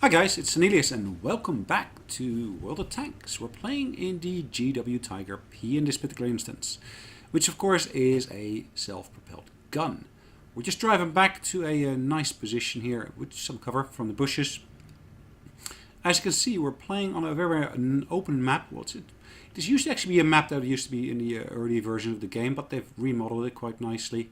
Hi guys, it's Sonelias and welcome back to World of Tanks. We're playing in the GWtiger-P in this particular instance, which of course is a self-propelled gun. We're just driving back to a nice position here with some cover from the bushes. As you can see, we're playing on a very open map. This used to actually be a map that used to be in the early version of the game, but they've remodeled it quite nicely.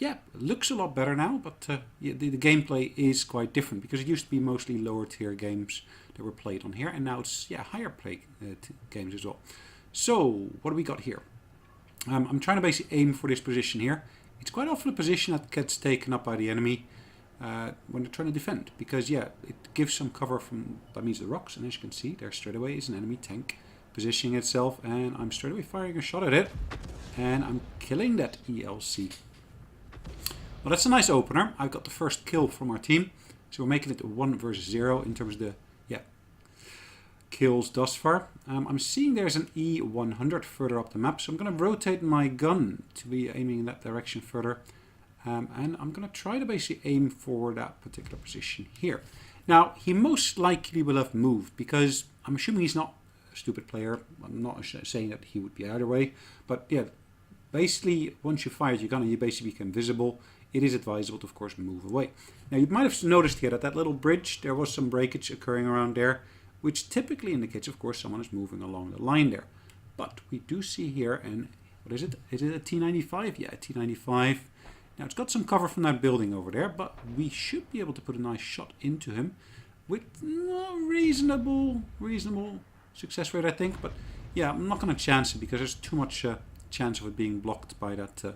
Yeah, it looks a lot better now, but yeah, the gameplay is quite different because it used to be mostly lower tier games that were played on here, and now it's higher play games as well. So what do we got here? I'm trying to basically aim for this position here. It's quite often a position that gets taken up by the enemy when they're trying to defend, because yeah, it gives some cover from, that means the rocks, and as you can see, there straight away is an enemy tank positioning itself, and I'm straight away firing a shot at it, and I'm killing that ELC. Well, that's a nice opener. I've got the first kill from our team. So we're making it 1 versus 0 in terms of the kills thus far. I'm seeing there's an E100 further up the map. So I'm going to rotate my gun to be aiming in that direction further. And I'm going to try to basically aim for that particular position here. Now, he most likely will have moved because I'm assuming he's not a stupid player. I'm not saying that he would be either way. But yeah, basically, once you fire your gun and you basically become visible, it is advisable to, of course, move away. Now, you might have noticed here that that little bridge, there was some breakage occurring around there, which typically indicates, of course, someone is moving along the line there. But we do see here, and what is it? Is it a T95? Yeah, a T95. Now, it's got some cover from that building over there, but we should be able to put a nice shot into him with reasonable success rate, I think. But yeah, I'm not going to chance it because there's too much chance of it being blocked by that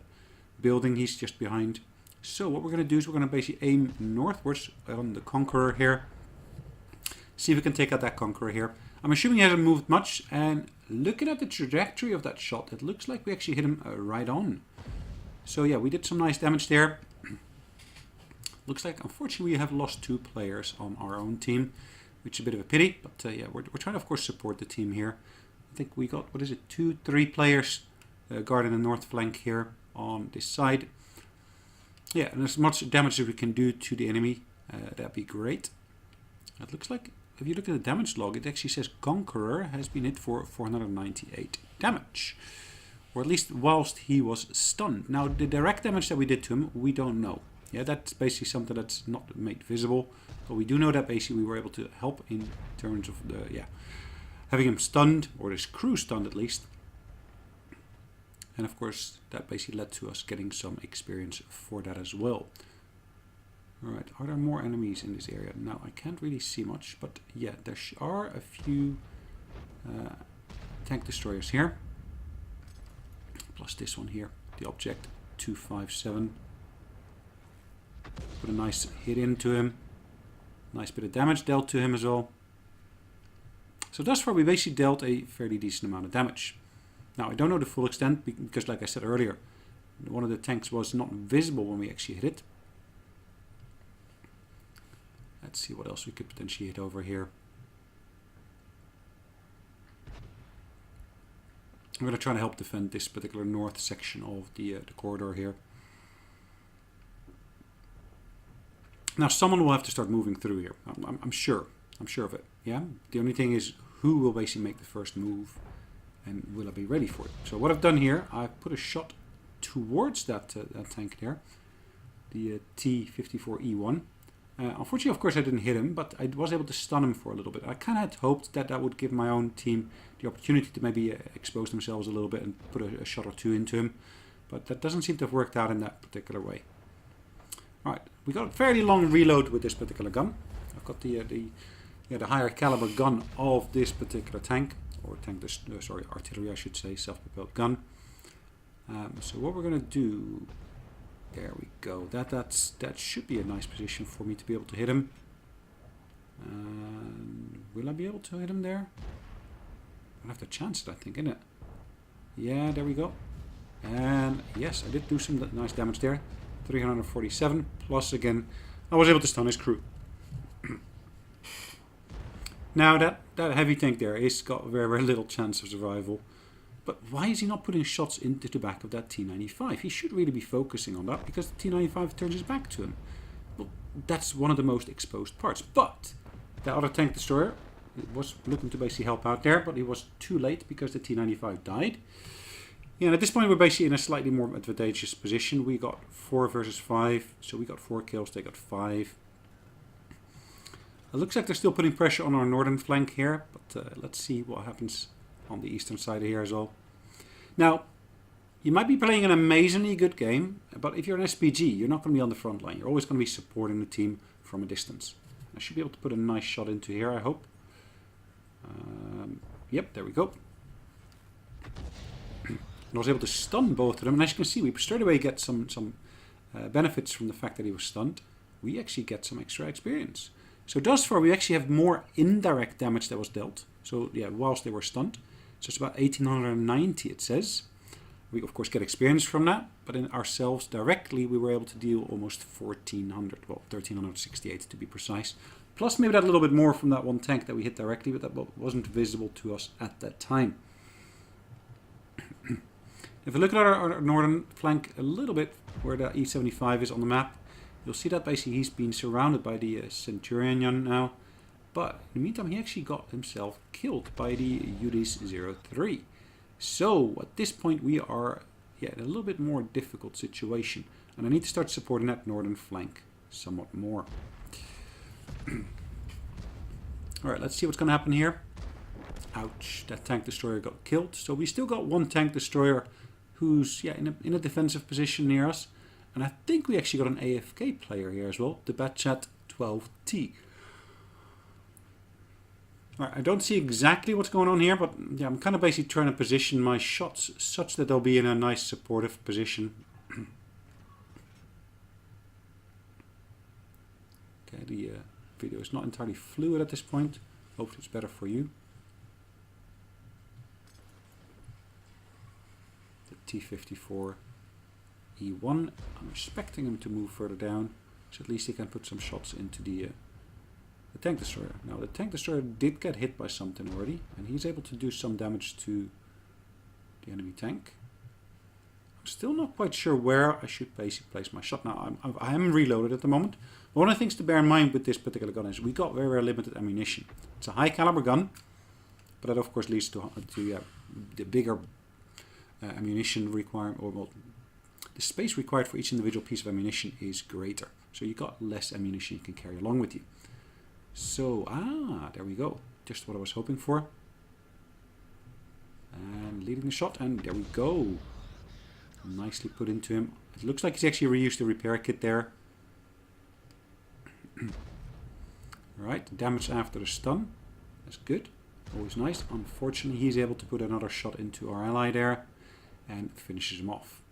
building he's just behind. So what we're going to do is we're going to basically aim northwards on the Conqueror here. See if we can take out that Conqueror here. I'm assuming he hasn't moved much, and looking at the trajectory of that shot, it looks like we actually hit him right on. So yeah, we did some nice damage there. Looks like, unfortunately, we have lost 2 players on our own team, which is a bit of a pity. But yeah, we're trying to, of course, support the team here. I think we got, 3 players guarding the north flank here on this side. Yeah, and as much damage as we can do to the enemy, that'd be great. It looks like, if you look at the damage log, it actually says Conqueror has been hit for 498 damage. Or at least whilst he was stunned. Now, the direct damage that we did to him, we don't know. Yeah, that's basically something that's not made visible. But we do know that basically we were able to help in terms of the, having him stunned, or his crew stunned at least. And of course, that basically led to us getting some experience for that as well. Alright, are there more enemies in this area? Now, I can't really see much, but yeah, there are a few tank destroyers here. Plus this one here, the Object 257. Put a nice hit into him. Nice bit of damage dealt to him as well. So thus far, we basically dealt a fairly decent amount of damage. Now, I don't know the full extent because, like I said earlier, one of the tanks was not visible when we actually hit it. Let's see what else we could potentially hit over here. I'm going to try to help defend this particular north section of the corridor here. Now, someone will have to start moving through here. I'm sure. I'm sure of it. Yeah. The only thing is who will basically make the first move. And will I be ready for it? So what I've done here, I've put a shot towards that tank there, the T-54E1. Unfortunately, of course, I didn't hit him, but I was able to stun him for a little bit. I kind of had hoped that that would give my own team the opportunity to maybe expose themselves a little bit and put a shot or 2 into him. But that doesn't seem to have worked out in that particular way. Right, we got a fairly long reload with this particular gun. I've got the higher caliber gun of this particular tank. Or artillery, I should say, self-propelled gun. So what we're going to do, there we go. That should be a nice position for me to be able to hit him. Will I be able to hit him there? I'll have to chance it, I think, innit? Yeah, there we go. And yes, I did do some nice damage there. 347 plus again, I was able to stun his crew. Now that heavy tank there is got very little chance of survival. But why is he not putting shots into the back of that T-95? He should really be focusing on that because the T-95 turns his back to him. Well, that's one of the most exposed parts. But the other tank destroyer was looking to basically help out there, but he was too late because the T-95 died. Yeah, and at this point we're basically in a slightly more advantageous position. We got 4 versus 5, so we got 4 kills, they got 5. It looks like they're still putting pressure on our northern flank here, but let's see what happens on the eastern side here as well. Now, you might be playing an amazingly good game, but if you're an SPG, you're not going to be on the front line. You're always going to be supporting the team from a distance. I should be able to put a nice shot into here, I hope. Yep, there we go. And I was able to stun both of them, and as you can see, we straight away get some benefits from the fact that he was stunned. We actually get some extra experience. So thus far, we actually have more indirect damage that was dealt. So yeah, whilst they were stunned. So it's about 1890, it says. We of course get experience from that, but in ourselves directly, we were able to deal almost 1400, well 1368 to be precise. Plus maybe that little bit more from that one tank that we hit directly, but that wasn't visible to us at that time. If we look at our northern flank a little bit, where the E75 is on the map, you'll see that basically he's been surrounded by the Centurion now. But in the meantime, he actually got himself killed by the UDIS-03. So at this point, we are in a little bit more difficult situation. And I need to start supporting that northern flank somewhat more. Alright, let's see what's going to happen here. Ouch, that tank destroyer got killed. So we still got one tank destroyer who's in a defensive position near us. And I think we actually got an AFK player here as well, the Batchat 12T. Alright, I don't see exactly what's going on here, but yeah, I'm kind of basically trying to position my shots such that they'll be in a nice supportive position. Okay, the video is not entirely fluid at this point. Hopefully it's better for you. The T-54 E1. I'm expecting him to move further down, so at least he can put some shots into the tank destroyer. Now the tank destroyer did get hit by something already, and he's able to do some damage to the enemy tank. I'm still not quite sure where I should basically place my shot. Now I am reloaded at the moment. One of the things to bear in mind with this particular gun is we got very, very limited ammunition. It's a high caliber gun, but that of course leads to the bigger ammunition requirement, or well, the space required for each individual piece of ammunition is greater. So you got less ammunition you can carry along with you. So, there we go. Just what I was hoping for. And leading the shot, and there we go. Nicely put into him. It looks like he's actually reused the repair kit there. Alright, damage after the stun. That's good. Always nice. Unfortunately, he's able to put another shot into our ally there and finishes him off.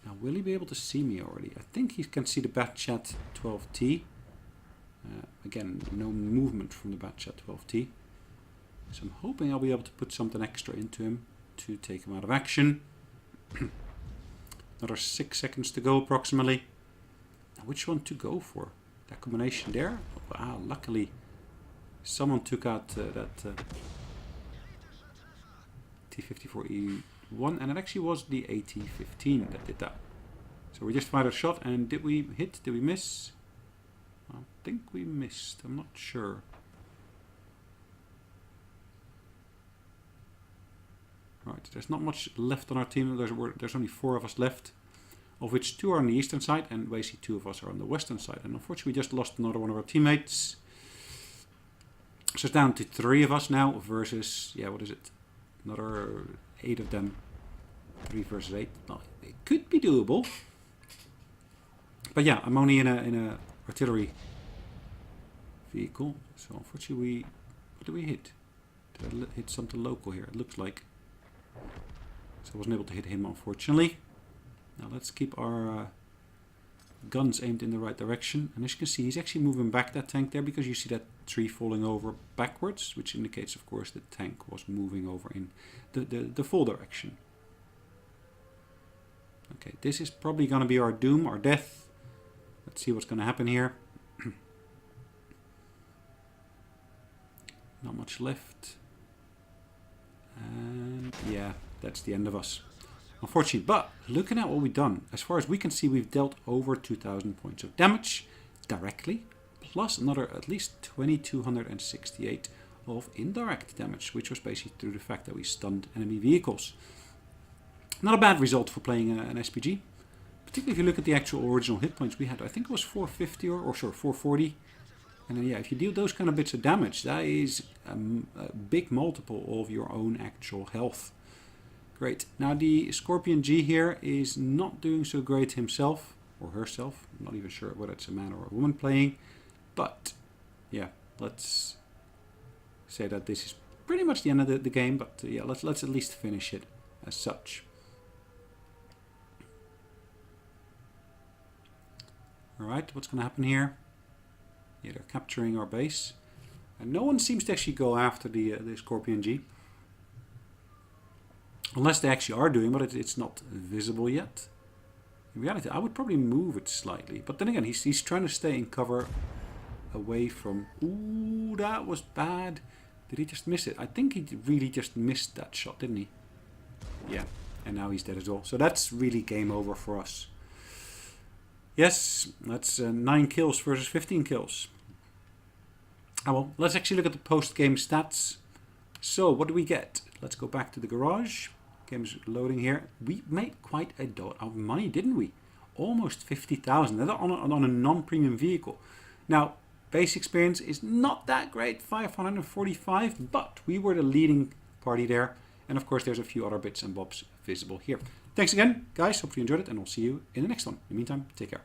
Now, will he be able to see me already? I think he can see the Batchat 12T. Again, no movement from the Batchat 12T. So I'm hoping I'll be able to put something extra into him to take him out of action. Another 6 seconds to go approximately. Now, which one to go for? That combination there? Wow, luckily someone took out that T-54E1, and it actually was the AT-15 that did that. So we just fired a shot, and did we hit? Did we miss? I think we missed. I'm not sure. Right, there's not much left on our team. There's only 4 of us left, of which 2 are on the eastern side, and basically 2 of us are on the western side. And unfortunately, we just lost another one of our teammates. So it's down to 3 of us now versus, yeah, what is it? Another 8 of them. 3 versus 8. Well, it could be doable. But yeah, I'm only in a artillery vehicle. So unfortunately, what did we hit? Did I hit something local here? It looks like. So I wasn't able to hit him, unfortunately. Now let's keep our guns aimed in the right direction. And as you can see, he's actually moving back that tank there, because you see that tree falling over backwards, which indicates, of course, the tank was moving over in the full direction. Okay, this is probably going to be our doom, our death. Let's see what's going to happen here. Not much left. And yeah, that's the end of us. Unfortunately, but looking at what we've done, as far as we can see, we've dealt over 2,000 points of damage. directly, plus another at least 2268 of indirect damage, which was basically through the fact that we stunned enemy vehicles. Not a bad result for playing an SPG, particularly if you look at the actual original hit points we had. I think it was 450 or sorry, 440. And then, yeah, if you deal those kind of bits of damage, that is a big multiple of your own actual health. Great. Now the Scorpion G here is not doing so great himself, or herself. I'm not even sure whether it's a man or a woman playing. But, yeah, let's say that this is pretty much the end of the game. But, yeah, let's at least finish it as such. Alright, what's going to happen here? Yeah, they're capturing our base. And no one seems to actually go after the Scorpion G. Unless they actually are doing, but it's not visible yet. In reality, I would probably move it slightly. But then again, he's trying to stay in cover away from... Ooh, that was bad. Did he just miss it? I think he really just missed that shot, didn't he? Yeah, and now he's dead as well. So that's really game over for us. Yes, that's 9 kills versus 15 kills. Ah, well, let's actually look at the post-game stats. So, what do we get? Let's go back to the garage. Game's loading here. We made quite a dot of money, didn't we? Almost 50,000 on a non-premium vehicle. Now, base experience is not that great, 545, but we were the leading party there. And of course, there's a few other bits and bobs visible here. Thanks again, guys. Hope you enjoyed it, and I'll see you in the next one. In the meantime, take care.